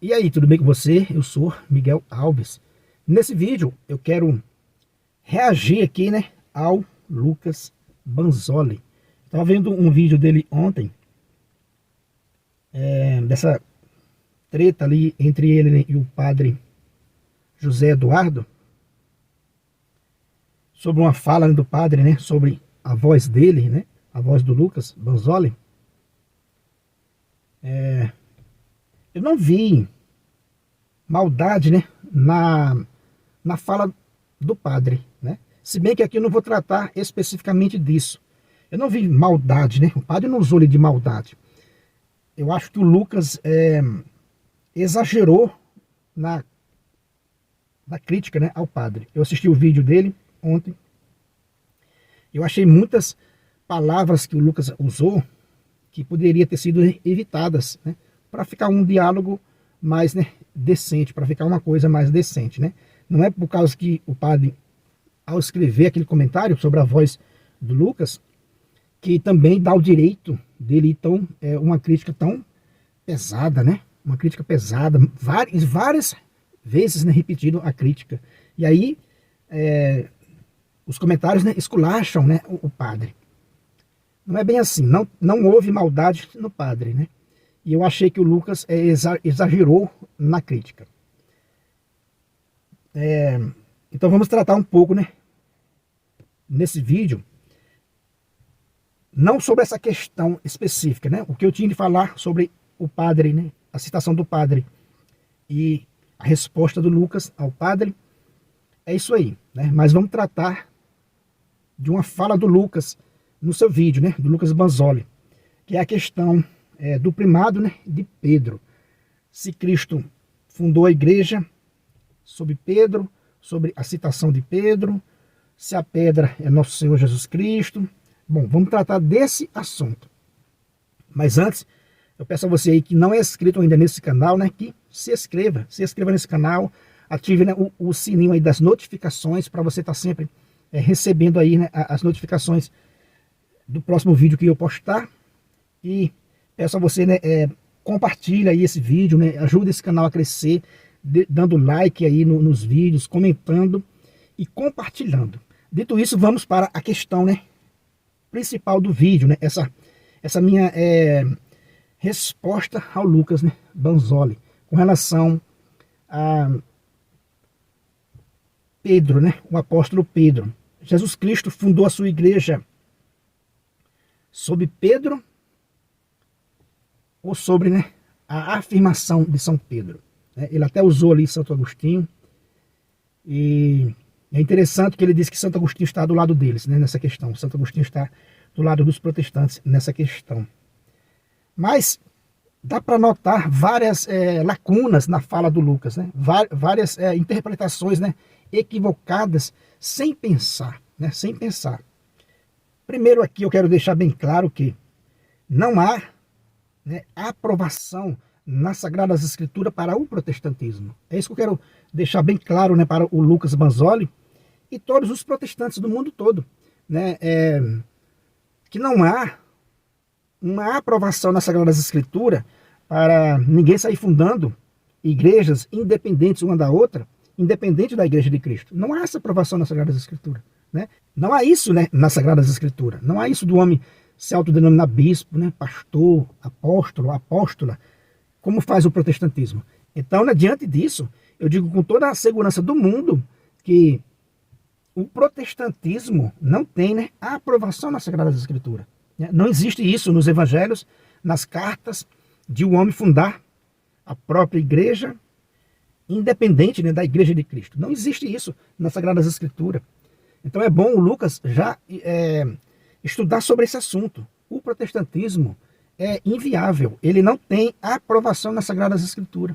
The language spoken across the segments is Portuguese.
E aí, tudo bem com você? Eu sou Miguel Alves. Nesse vídeo eu quero reagir aqui, né, ao Lucas Banzoli. Estava vendo um vídeo dele ontem, dessa treta ali entre ele, né, e o padre José Eduardo, sobre uma fala, né, do padre, né, sobre a voz dele, né, a voz do Lucas Banzoli. Eu não vi maldade, né, na fala do padre, né? Se bem que aqui eu não vou tratar especificamente disso. Eu não vi maldade, né? O padre não usou ele de maldade. Eu acho que o Lucas exagerou na, na crítica, né, ao padre. Eu assisti o vídeo dele ontem. Eu achei muitas palavras que o Lucas usou que poderia ter sido evitadas, né, para ficar um diálogo mais, né, decente, para ficar uma coisa mais decente, né? Não é por causa que o padre, ao escrever aquele comentário sobre a voz do Lucas, que também dá o direito dele, então, uma crítica tão pesada, né? Uma crítica pesada, várias vezes, né, repetido a crítica. E aí, os comentários, né, esculacham, né, o padre. Não é bem assim, não houve maldade no padre, né? E eu achei que o Lucas exagerou na crítica. Então vamos tratar um pouco, né, nesse vídeo, não sobre essa questão específica, né? O que eu tinha de falar sobre o padre, né? A citação do padre e a resposta do Lucas ao padre, é isso aí, né? Mas vamos tratar de uma fala do Lucas no seu vídeo, né? Do Lucas Banzoli, que é a questão do primado, né, de Pedro. Se Cristo fundou a igreja sobre Pedro, sobre a citação de Pedro, se a pedra é nosso Senhor Jesus Cristo. Bom, vamos tratar desse assunto. Mas antes, eu peço a você aí que não é inscrito ainda nesse canal, né, que se inscreva nesse canal, ative, né, o sininho aí das notificações para você estar sempre recebendo aí, né, as notificações do próximo vídeo que eu postar. E peço a você, né, compartilha aí esse vídeo, né, ajuda esse canal a crescer, dando like aí nos vídeos, comentando e compartilhando. Dito isso, vamos para a questão, né, principal do vídeo, né, essa minha resposta ao Lucas, né, Banzoli, com relação a Pedro, né, o apóstolo Pedro. Jesus Cristo fundou a sua igreja sob Pedro ou sobre, né, a afirmação de São Pedro. Ele até usou ali Santo Agostinho, e é interessante que ele diz que Santo Agostinho está do lado deles, né, nessa questão. Santo Agostinho está do lado dos protestantes nessa questão. Mas dá para notar várias lacunas na fala do Lucas, né, várias interpretações, né, equivocadas, sem pensar, né, sem pensar. Primeiro aqui eu quero deixar bem claro que não há, né, aprovação nas Sagradas Escrituras para o protestantismo. É isso que eu quero deixar bem claro, né, para o Lucas Banzoli e todos os protestantes do mundo todo, né, que não há uma aprovação nas Sagradas Escrituras para ninguém sair fundando igrejas independentes uma da outra, independente da Igreja de Cristo. Não há essa aprovação nas Sagradas Escrituras, né? Não há isso, né, nas Sagradas Escrituras. Não há isso do homem se autodenominar bispo, né, pastor, apóstolo, apóstola, como faz o protestantismo. Então, né, diante disso, eu digo com toda a segurança do mundo que o protestantismo não tem, né, a aprovação nas Sagradas Escrituras. Né? Não existe isso nos evangelhos, nas cartas, de um homem fundar a própria igreja, independente, né, da Igreja de Cristo. Não existe isso nas Sagradas Escrituras. Então é bom o Lucas já estudar sobre esse assunto. O protestantismo é inviável, ele não tem aprovação nas Sagradas Escrituras.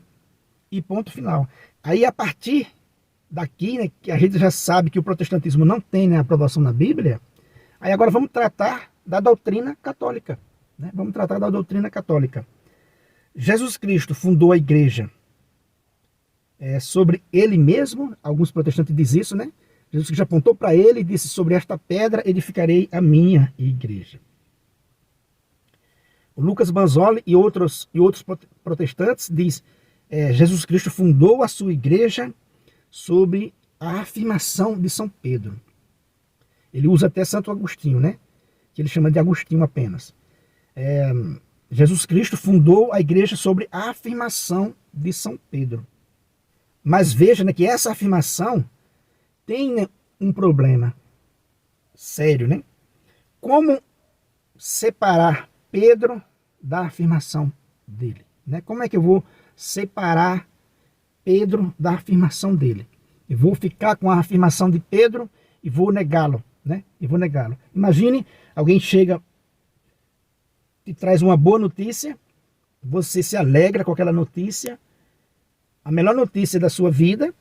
E ponto final. Aí a partir daqui, né, que a gente já sabe que o protestantismo não tem, né, aprovação na Bíblia, aí agora vamos tratar da doutrina católica. Né? Vamos tratar da doutrina católica. Jesus Cristo fundou a igreja sobre ele mesmo, alguns protestantes dizem isso, né? Jesus Cristo apontou para ele e disse: sobre esta pedra edificarei a minha igreja. O Lucas Banzoli e outros protestantes diz Jesus Cristo fundou a sua igreja sobre a afirmação de São Pedro. Ele usa até Santo Agostinho, né? Que ele chama de Agostinho apenas. Jesus Cristo fundou a igreja sobre a afirmação de São Pedro. Mas veja, né, que essa afirmação tem, né, um problema sério, né? Como separar Pedro da afirmação dele, né? Como é que eu vou separar Pedro da afirmação dele? Eu vou ficar com a afirmação de Pedro e vou negá-lo, né? E vou negá-lo. Imagine, alguém chega, te traz uma boa notícia, você se alegra com aquela notícia, a melhor notícia da sua vida.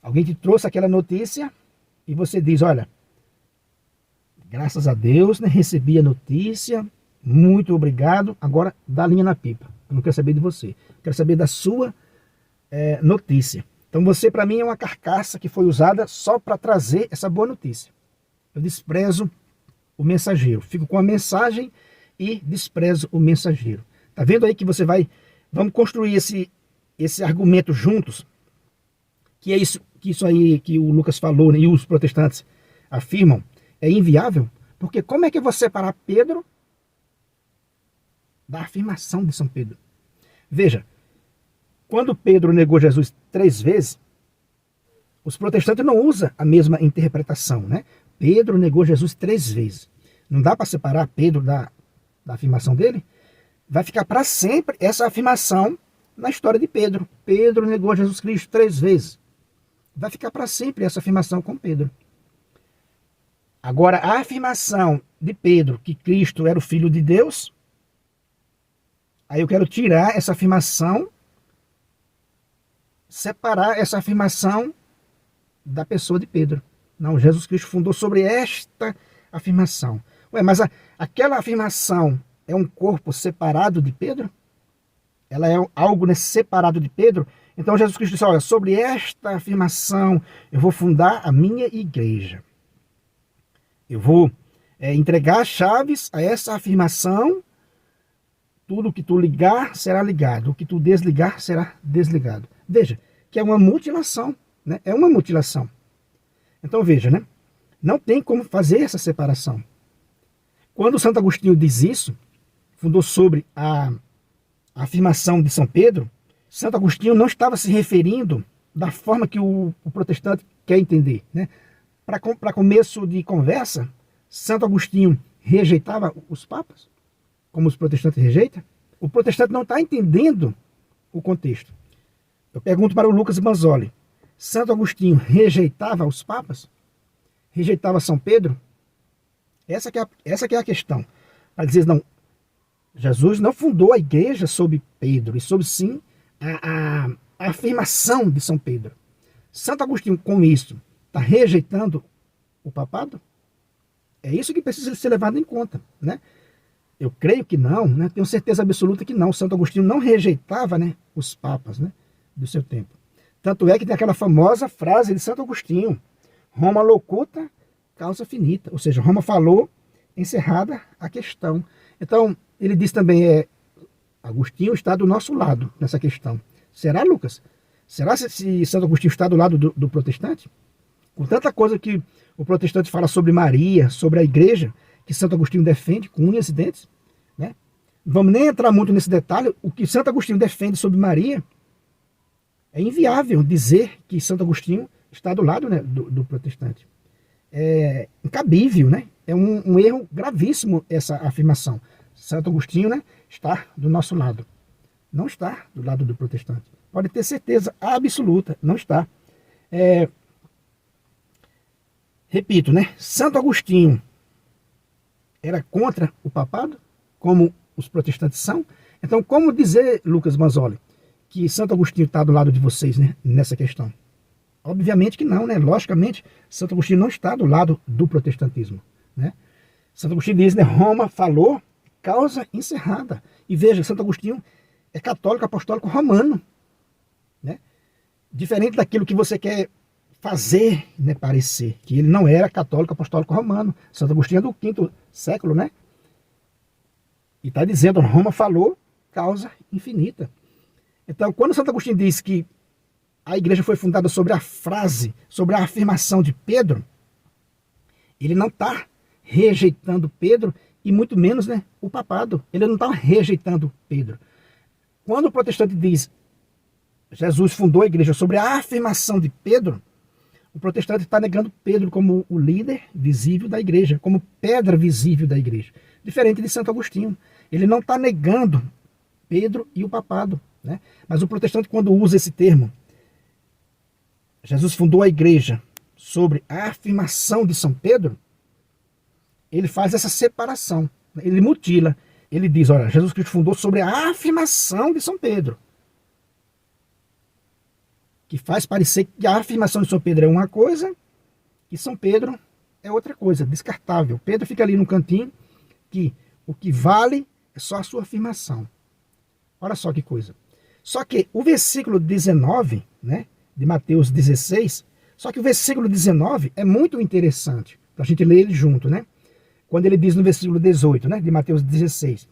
Alguém te trouxe aquela notícia e você diz, olha, graças a Deus, né, recebi a notícia, muito obrigado, agora dá linha na pipa. Eu não quero saber de você, quero saber da sua notícia. Então você, para mim, é uma carcaça que foi usada só para trazer essa boa notícia. Eu desprezo o mensageiro, fico com a mensagem e desprezo o mensageiro. Tá vendo aí que você vai, vamos construir esse argumento juntos, que é isso aí que o Lucas falou, né, e os protestantes afirmam, é inviável, porque como é que eu vou separar Pedro da afirmação de São Pedro? Veja, quando Pedro negou Jesus 3 vezes, os protestantes não usam a mesma interpretação, né? Pedro negou Jesus 3 vezes. Não dá para separar Pedro da afirmação dele? Vai ficar para sempre essa afirmação na história de Pedro. Pedro negou Jesus Cristo 3 vezes. Vai ficar para sempre essa afirmação com Pedro. Agora, a afirmação de Pedro que Cristo era o Filho de Deus, aí eu quero tirar essa afirmação, separar essa afirmação da pessoa de Pedro. Não, Jesus Cristo fundou sobre esta afirmação. Ué, mas aquela afirmação é um corpo separado de Pedro? Ela é algo separado de Pedro? Então Jesus Cristo disse, olha, sobre esta afirmação eu vou fundar a minha igreja. Eu vou entregar as chaves a essa afirmação. Tudo que tu ligar será ligado, o que tu desligar será desligado. Veja, que é uma mutilação, né? É uma mutilação. Então veja, né? Não tem como fazer essa separação. Quando Santo Agostinho diz isso, fundou sobre a afirmação de São Pedro, Santo Agostinho não estava se referindo da forma que o protestante quer entender, né? Para começo de conversa, Santo Agostinho rejeitava os papas, como os protestantes rejeitam. O protestante não está entendendo o contexto. Eu pergunto para o Lucas Manzoli, Santo Agostinho rejeitava os papas? Rejeitava São Pedro? Essa que é a questão. Para dizer, não, Jesus não fundou a igreja sob Pedro, e sob sim a afirmação de São Pedro. Santo Agostinho, com isso, está rejeitando o papado? É isso que precisa ser levado em conta, né? Eu creio que não, né? Tenho certeza absoluta que não. Santo Agostinho não rejeitava, né, os papas, né, do seu tempo. Tanto é que tem aquela famosa frase de Santo Agostinho, Roma locuta, causa finita. Ou seja, Roma falou, encerrada a questão. Então, ele diz também, Agostinho está do nosso lado nessa questão. Será, Lucas? Será se Santo Agostinho está do lado do protestante? Com tanta coisa que o protestante fala sobre Maria, sobre a igreja, que Santo Agostinho defende com unhas e dentes, né? Não vamos nem entrar muito nesse detalhe. O que Santo Agostinho defende sobre Maria, é inviável dizer que Santo Agostinho está do lado, né, do protestante. É incabível, né? É um erro gravíssimo essa afirmação. Santo Agostinho, né, está do nosso lado. Não está do lado do protestante. Pode ter certeza absoluta, não está. Repito, né? Santo Agostinho era contra o papado, como os protestantes são. Então, como dizer, Lucas Manzoli, que Santo Agostinho está do lado de vocês, né, nessa questão? Obviamente que não, né? Logicamente, Santo Agostinho não está do lado do protestantismo, né? Santo Agostinho diz, né, Roma falou, causa encerrada. E veja, Santo Agostinho é católico apostólico romano, né? Diferente daquilo que você quer fazer, né, parecer, que ele não era católico apostólico romano. Santo Agostinho é do 5º século, né? E está dizendo, Roma falou, causa infinita. Então, quando Santo Agostinho diz que a igreja foi fundada sobre a frase, sobre a afirmação de Pedro, ele não está rejeitando Pedro e muito menos, né, o papado. Ele não está rejeitando Pedro. Quando o protestante diz Jesus fundou a igreja sobre a afirmação de Pedro, o protestante está negando Pedro como o líder visível da igreja, como pedra visível da igreja. Diferente de Santo Agostinho. Ele não está negando Pedro e o papado, né? Mas o protestante, quando usa esse termo, Jesus fundou a igreja sobre a afirmação de São Pedro, ele faz essa separação, ele mutila. Ele diz, olha, Jesus Cristo fundou sobre a afirmação de São Pedro. Que faz parecer que a afirmação de São Pedro é uma coisa e São Pedro é outra coisa, descartável. Pedro fica ali no cantinho, que o que vale é só a sua afirmação. Olha só que coisa. Só que o versículo 19, né, de Mateus 16, só que o versículo 19 é muito interessante, para a gente ler ele junto, né? Quando ele diz no versículo 18, né, de Mateus 16,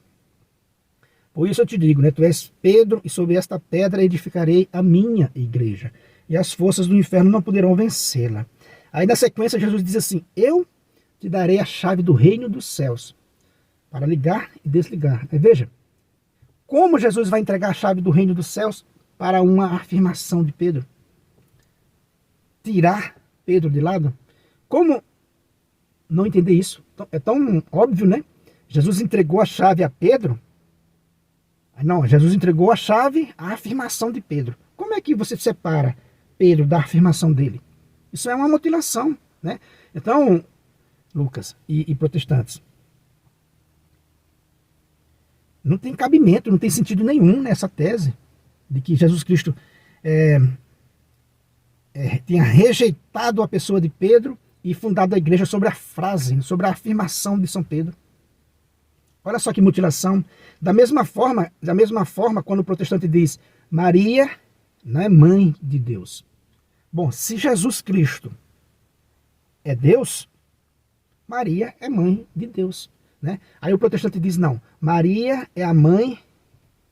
por isso eu te digo, né, tu és Pedro, e sobre esta pedra edificarei a minha igreja, e as forças do inferno não poderão vencê-la. Aí na sequência Jesus diz assim, eu te darei a chave do reino dos céus, para ligar e desligar. Aí veja, como Jesus vai entregar a chave do reino dos céus para uma afirmação de Pedro? Tirar Pedro de lado? Como não entender isso? É tão óbvio, né? Jesus entregou a chave a Pedro. Não, Jesus entregou a chave à afirmação de Pedro. Como é que você separa Pedro da afirmação dele? Isso é uma mutilação, né? Então, Lucas e protestantes, não tem cabimento, não tem sentido nenhum nessa tese de que Jesus Cristo tenha rejeitado a pessoa de Pedro e fundado a igreja sobre a frase, sobre a afirmação de São Pedro. Olha só que mutilação. Da mesma forma, quando o protestante diz Maria não é mãe de Deus. Bom, se Jesus Cristo é Deus, Maria é mãe de Deus, né? Aí o protestante diz não, Maria é a mãe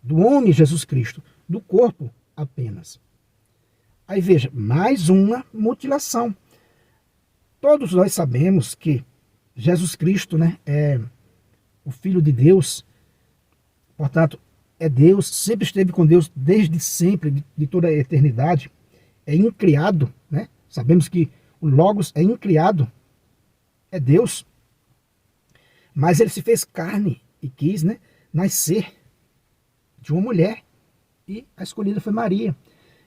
do homem Jesus Cristo, do corpo apenas. Aí veja, mais uma mutilação. Todos nós sabemos que Jesus Cristo, né, é o Filho de Deus, portanto, é Deus, sempre esteve com Deus desde sempre, de toda a eternidade, é incriado, né? Sabemos que o Logos é incriado, é Deus, mas ele se fez carne e quis, né, nascer de uma mulher, e a escolhida foi Maria.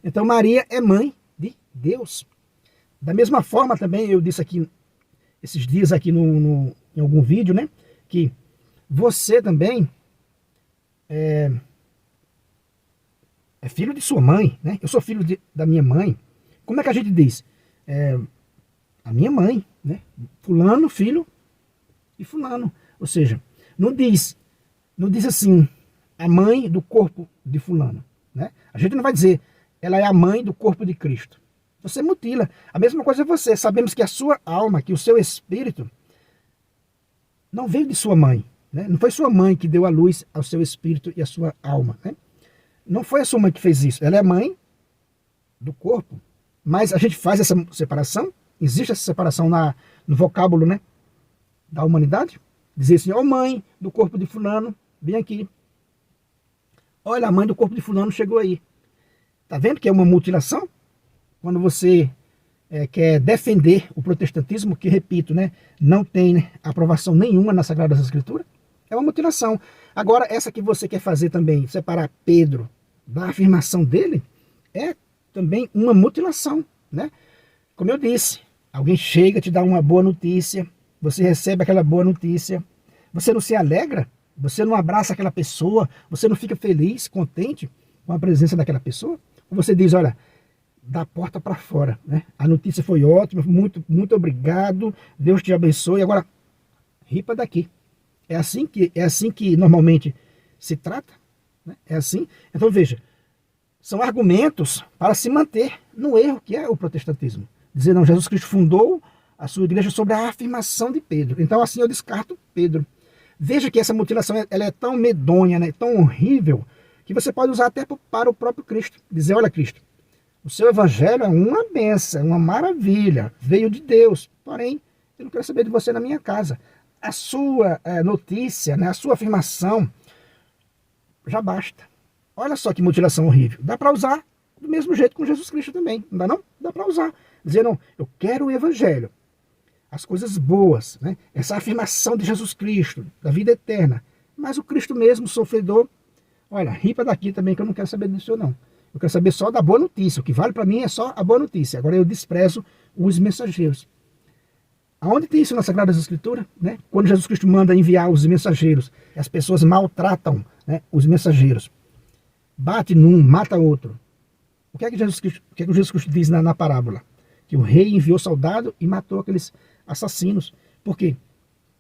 Então Maria é mãe de Deus. Da mesma forma também, eu disse aqui, esses dias aqui em algum vídeo, né, que você também é filho de sua mãe, né? Eu sou filho da minha mãe. Como é que a gente diz? A minha mãe, né? Fulano, filho de fulano. Ou seja, não diz assim, a mãe do corpo de fulano, né? A gente não vai dizer, ela é a mãe do corpo de Cristo. Você mutila. A mesma coisa é você. Sabemos que a sua alma, que o seu espírito, não veio de sua mãe, né? Não foi sua mãe que deu a luz ao seu espírito e à sua alma, né? Não foi a sua mãe que fez isso. Ela é mãe do corpo. Mas a gente faz essa separação? Existe essa separação no vocábulo, né, da humanidade? Dizer assim, ó mãe do corpo de fulano, vem aqui. Olha, a mãe do corpo de fulano chegou aí. Tá vendo que é uma mutilação? Quando você quer defender o protestantismo, que, repito, né, não tem, né, aprovação nenhuma na Sagrada Escritura, é uma mutilação. Agora, essa que você quer fazer também, separar Pedro da afirmação dele, é também uma mutilação, né? Como eu disse, alguém chega, te dá uma boa notícia, você recebe aquela boa notícia, você não se alegra, você não abraça aquela pessoa, você não fica feliz, contente com a presença daquela pessoa, ou você diz, olha, da porta para fora, né? A notícia foi ótima, muito, muito obrigado, Deus te abençoe, agora ripa daqui. É assim que normalmente se trata, né? É assim. Então veja, são argumentos para se manter no erro que é o protestantismo. Dizer, não, Jesus Cristo fundou a sua igreja sobre a afirmação de Pedro. Então assim eu descarto Pedro. Veja que essa mutilação ela é tão medonha, né, tão horrível, que você pode usar até para o próprio Cristo. Dizer, olha Cristo, o seu evangelho é uma bênção, uma maravilha, veio de Deus, porém, eu não quero saber de você na minha casa. A sua notícia, né, a sua afirmação, já basta. Olha só que mutilação horrível. Dá para usar do mesmo jeito com Jesus Cristo também, não dá não? Dá para usar. Dizer, não, eu quero o evangelho, as coisas boas, né? Essa afirmação de Jesus Cristo, da vida eterna, mas o Cristo mesmo, sofredor, olha, ripa daqui também que eu não quero saber disso não. Eu quero saber só da boa notícia, o que vale para mim é só a boa notícia. Agora eu desprezo os mensageiros. Aonde tem isso na Sagrada Escritura? Né? Quando Jesus Cristo manda enviar os mensageiros, as pessoas maltratam, né, os mensageiros. Bate num, mata outro. O que é que Jesus Cristo diz na parábola? Que o rei enviou soldado e matou aqueles assassinos. Por quê?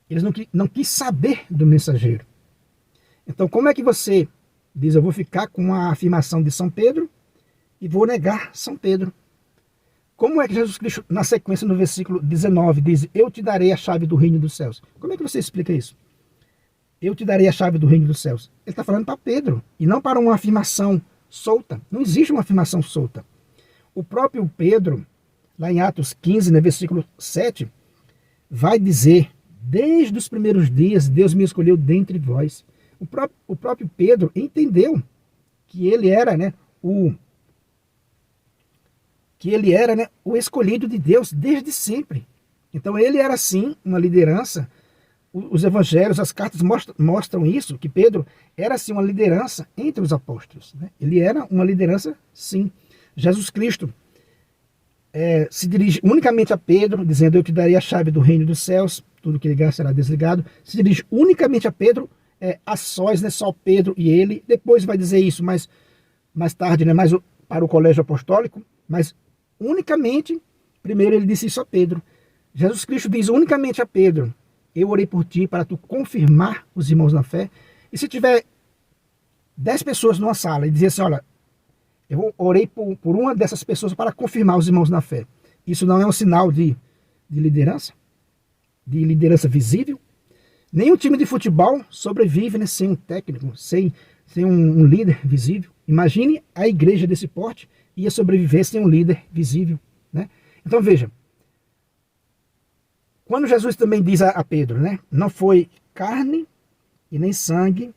Eles não quis saber do mensageiro. Então, como é que você diz, eu vou ficar com a afirmação de São Pedro e vou negar São Pedro? Como é que Jesus Cristo, na sequência, no versículo 19, diz, eu te darei a chave do reino dos céus? Como é que você explica isso? Eu te darei a chave do reino dos céus. Ele está falando para Pedro, e não para uma afirmação solta. Não existe uma afirmação solta. O próprio Pedro, lá em Atos 15, no versículo 7, vai dizer, desde os primeiros dias, Deus me escolheu dentre vós. O próprio Pedro entendeu que ele era, né, o escolhido de Deus desde sempre. Então ele era sim uma liderança. Os evangelhos, as cartas mostram isso, que Pedro era sim uma liderança entre os apóstolos, né? Ele era uma liderança sim. Jesus Cristo se dirige unicamente a Pedro, dizendo, eu te darei a chave do reino dos céus, tudo que ligar será desligado. Se dirige unicamente a Pedro, a sós, né, só Pedro e ele. Depois vai dizer isso mais tarde, né, mais para o colégio apostólico, mas unicamente, primeiro ele disse isso a Pedro. Jesus Cristo diz unicamente a Pedro, eu orei por ti para tu confirmar os irmãos na fé. E se tiver 10 pessoas numa sala e dizer assim, olha, eu orei por uma dessas pessoas para confirmar os irmãos na fé. Isso não é um sinal de liderança? De liderança visível? Nenhum time de futebol sobrevive, né, sem um técnico, sem um líder visível. Imagine a igreja desse porte ia sobreviver sem um líder visível, né? Então veja, quando Jesus também diz a Pedro, né, não foi carne e nem sangue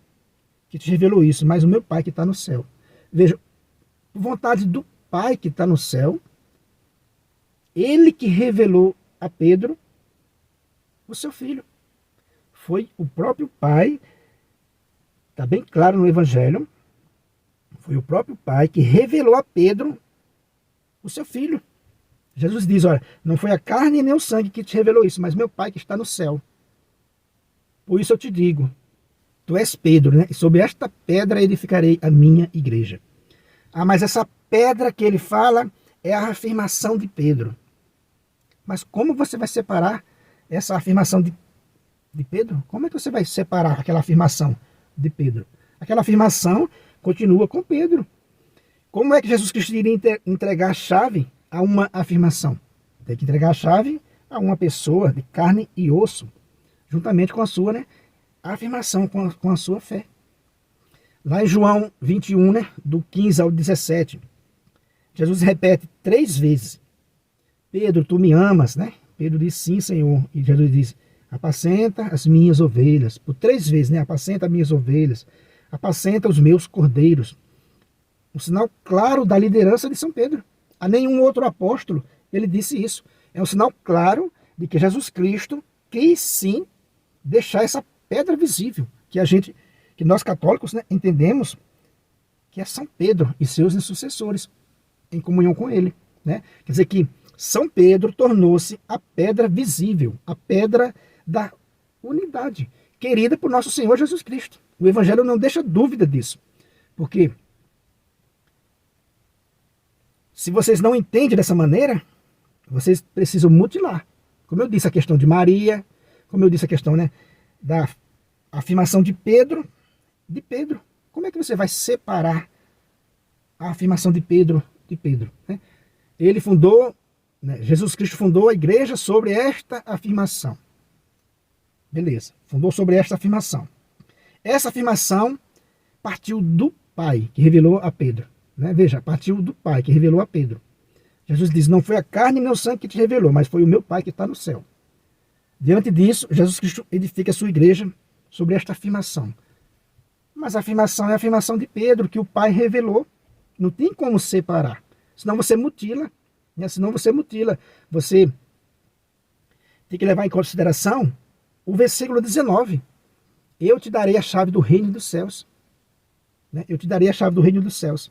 que te revelou isso, mas o meu Pai que está no céu. Veja, por vontade do Pai que está no céu, ele que revelou a Pedro o seu filho. Foi o próprio Pai, está bem claro no Evangelho, foi o próprio Pai que revelou a Pedro o seu filho. Jesus diz, olha, não foi a carne nem o sangue que te revelou isso, mas meu Pai que está no céu. Por isso eu te digo, tu és Pedro, né? E sobre esta pedra edificarei a minha igreja. Ah, mas essa pedra que ele fala é a afirmação de Pedro. Mas como você vai separar essa afirmação de Pedro? Como é que você vai separar aquela afirmação de Pedro? Aquela afirmação continua com Pedro. Como é que Jesus Cristo iria entregar a chave a uma afirmação? Tem que entregar a chave a uma pessoa de carne e osso, juntamente com a sua, né, afirmação, com a sua fé. Lá em João 21, né, do 15 ao 17, Jesus repete 3 vezes, Pedro, tu me amas, né? Pedro diz, sim, Senhor. E Jesus diz, apacenta as minhas ovelhas. Por 3 vezes, né? Apacenta as minhas ovelhas. Apacenta os meus cordeiros. Um sinal claro da liderança de São Pedro. A nenhum outro apóstolo ele disse isso. É um sinal claro de que Jesus Cristo quis sim deixar essa pedra visível, que nós católicos, né, entendemos que é São Pedro e seus sucessores em comunhão com ele, né? Quer dizer que São Pedro tornou-se a pedra visível, a pedra da unidade, querida por nosso Senhor Jesus Cristo. O Evangelho não deixa dúvida disso, porque se vocês não entendem dessa maneira, vocês precisam mutilar. Como eu disse, a questão de Maria, como eu disse, a questão, né, da afirmação de Pedro. Como é que você vai separar a afirmação de Pedro de Pedro? Né? Ele fundou, né, Jesus Cristo fundou a igreja sobre esta afirmação. Beleza, fundou sobre esta afirmação. Essa afirmação partiu do Pai que revelou a Pedro. Né? Veja, partiu do Pai que revelou a Pedro. Jesus diz, não foi a carne nem o sangue que te revelou, mas foi o meu Pai que está no céu. Diante disso, Jesus Cristo edifica a sua igreja sobre esta afirmação. Mas a afirmação é a afirmação de Pedro, que o Pai revelou. Não tem como separar. Senão você mutila. Né? Senão você mutila. Você tem que levar em consideração o versículo 19. Eu te darei a chave do reino dos céus. Né? Eu te darei a chave do reino dos céus.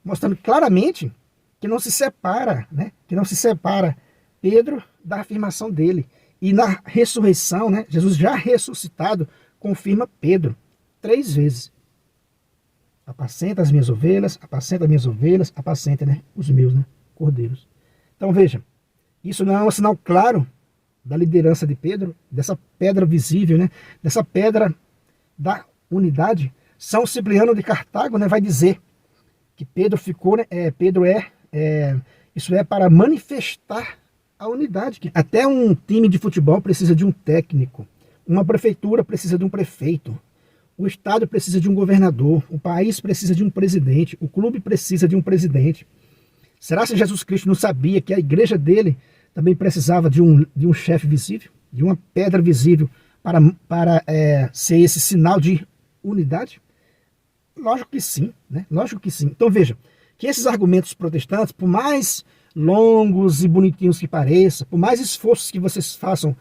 Mostrando claramente que não se separa, né? Que não se separa Pedro da afirmação dele. E na ressurreição, né? Jesus já ressuscitado, confirma Pedro 3 vezes. Apacenta as minhas ovelhas, apacenta, né? Os meus, né? Cordeiros. Então veja, isso não é um sinal claro da liderança de Pedro, dessa pedra visível, né? Dessa pedra da unidade. São Cipriano de Cartago, né? Vai dizer que Pedro ficou, né? Isso é para manifestar a unidade. Que até um time de futebol precisa de um técnico, uma prefeitura precisa de um prefeito, o estado precisa de um governador, o país precisa de um presidente, o clube precisa de um presidente. Será que Jesus Cristo não sabia que a igreja dele também precisava de um chefe visível, de uma pedra visível para ser esse sinal de unidade? Lógico que sim, né? Lógico que sim. Então veja, que esses argumentos protestantes, por mais longos e bonitinhos que pareçam, por mais esforços que vocês façam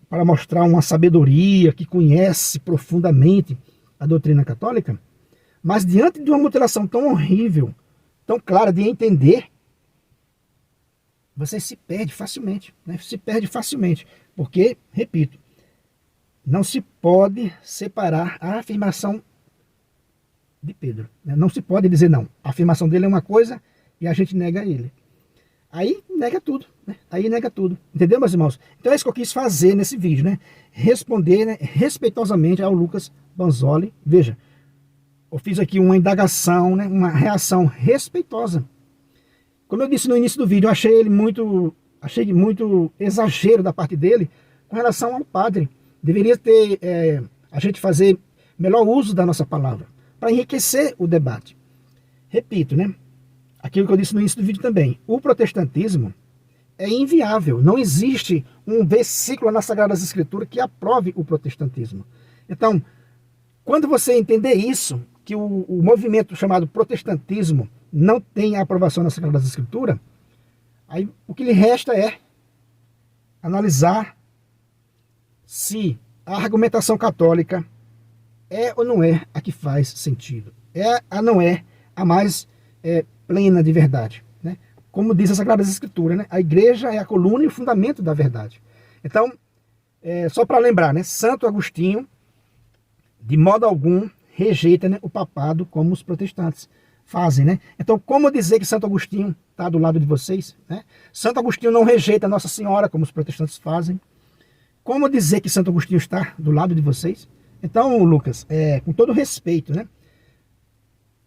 para mostrar uma sabedoria que conhece profundamente a doutrina católica, mas diante de uma mutilação tão horrível, tão clara de entender, você se perde facilmente, né? Se perde facilmente, porque, repito, não se pode separar a afirmação de Pedro. Né? Não se pode dizer não. A afirmação dele é uma coisa e a gente nega ele. Aí nega tudo. Né? Aí nega tudo. Entendeu, meus irmãos? Então é isso que eu quis fazer nesse vídeo. Né? Responder, né, respeitosamente ao Lucas Banzoli. Veja, eu fiz aqui uma indagação, né, uma reação respeitosa. Como eu disse no início do vídeo, eu achei muito exagero da parte dele com relação ao padre. Deveria ter a gente fazer melhor uso da nossa palavra, para enriquecer o debate. Repito, né? Aquilo que eu disse no início do vídeo também. O protestantismo é inviável. Não existe um versículo nas Sagradas Escrituras que aprove o protestantismo. Então, quando você entender isso, que o movimento chamado protestantismo não tem a aprovação nas Sagradas Escrituras, aí o que lhe resta é analisar se a argumentação católica é ou não é a que faz sentido? Não é a mais plena de verdade? Né? Como diz as Sagradas Escrituras, né? A igreja é a coluna e o fundamento da verdade. Então, só para lembrar, né? Santo Agostinho, de modo algum, rejeita, né, o papado como os protestantes fazem. Né? Então, como dizer que Santo Agostinho está do lado de vocês? Né? Santo Agostinho não rejeita Nossa Senhora como os protestantes fazem. Como dizer que Santo Agostinho está do lado de vocês? Então, Lucas, com todo respeito, né?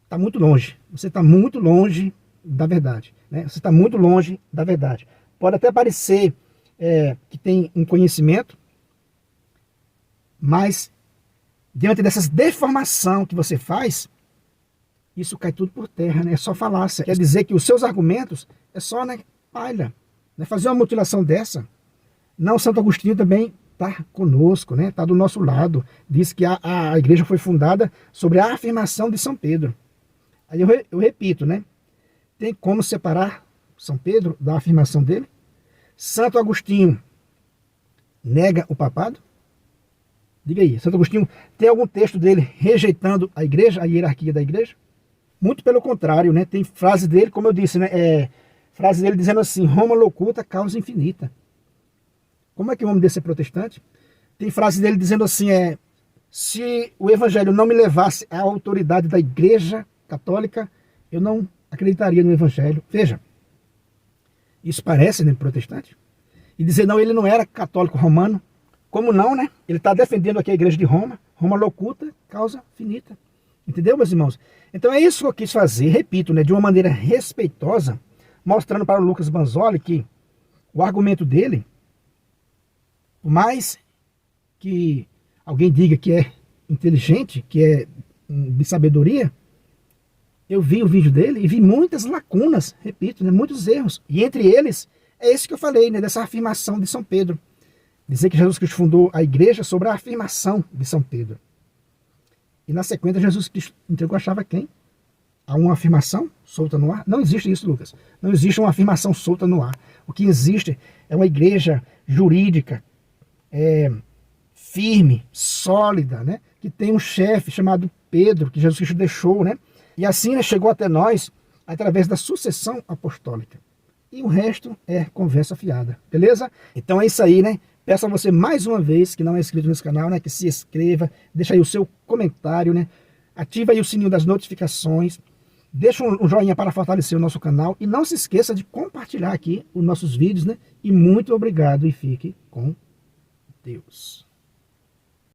Está muito longe. Você está muito longe da verdade. Né? Você está muito longe da verdade. Pode até parecer que tem um conhecimento, mas diante dessas deformação que você faz, isso cai tudo por terra, né? É só falácia. Quer dizer que os seus argumentos é só, né, palha. Né? Fazer uma mutilação dessa. Não, Santo Agostinho também está conosco, né? Está do nosso lado. Diz que a igreja foi fundada sobre a afirmação de São Pedro. Aí eu repito, né? Tem como separar São Pedro da afirmação dele? Santo Agostinho nega o papado? Diga aí, Santo Agostinho tem algum texto dele rejeitando a igreja, a hierarquia da igreja? Muito pelo contrário, né? Tem frase dele, como eu disse, né? Frase dele dizendo assim: Roma locuta, causa infinita. Como é que o homem desse é protestante? Tem frase dele dizendo assim: se o evangelho não me levasse à autoridade da igreja católica, eu não acreditaria no evangelho. Veja, isso parece, né, protestante? E dizer, não, ele não era católico romano. Como não, né? Ele está defendendo aqui a igreja de Roma. Roma locuta, causa finita. Entendeu, meus irmãos? Então é isso que eu quis fazer, repito, né, de uma maneira respeitosa, mostrando para o Lucas Banzoli que o argumento dele, por mais que alguém diga que é inteligente, que é de sabedoria, eu vi o vídeo dele e vi muitas lacunas, repito, né, muitos erros. E entre eles, é esse que eu falei, né, dessa afirmação de São Pedro. Dizer que Jesus Cristo fundou a igreja sobre a afirmação de São Pedro. E na sequência, Jesus Cristo entregou a chave a quem? A uma afirmação solta no ar? Não existe isso, Lucas. Não existe uma afirmação solta no ar. O que existe é uma igreja jurídica, firme, sólida, né? Que tem um chefe chamado Pedro, que Jesus Cristo deixou, né? E assim, né, chegou até nós através da sucessão apostólica. E o resto é conversa fiada, beleza? Então é isso aí, né? Peço a você mais uma vez, que não é inscrito nesse canal, né? Que se inscreva, deixa aí o seu comentário, né? Ativa aí o sininho das notificações. Deixa um joinha para fortalecer o nosso canal. E não se esqueça de compartilhar aqui os nossos vídeos, né? E muito obrigado e fique com Deus.